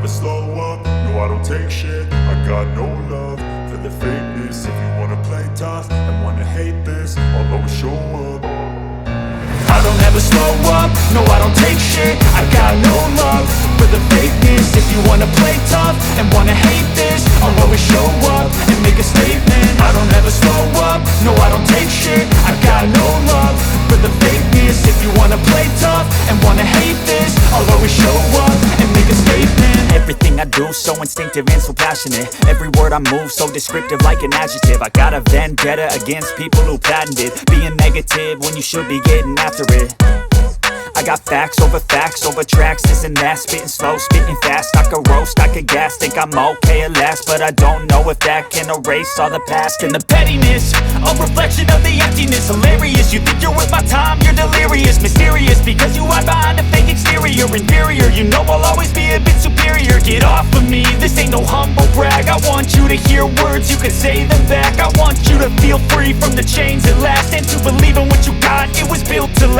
slow up, no I don't take shit. I got no love for the fakeness. If you wanna play tough and wanna hate this, I'll always show up. I don't ever slow up, no I don't take shit. I got no love for the fakeness. If you wanna play tough and wanna hate this, I'll always show up and make a statement. I don't ever slow up, no I don't take shit. I got no love for the fakeness. If you wanna play tough and wanna hate this, I'll always show up and make a statement. Everything I do so instinctive and so passionate. Every word I move so descriptive like an adjective. I got a vendetta against people who patented being negative when you should be getting after it. I got facts over tracks, this and that. Spitting slow, spitting fast. I could roast, I could gas. Think I'm okay at last, but I don't know if that can erase all the past. And the pettiness, a reflection of the emptiness. Hilarious, you think you're worth my time, you're delirious. Mysterious, because you hide behind a fake exterior. Inferior, you know I'll always be a bit superior. Get off of me, this ain't no humble brag. I want you to hear words, you can say them back. I want you to feel free from the chains at last, and to believe in what you got, it was built to last.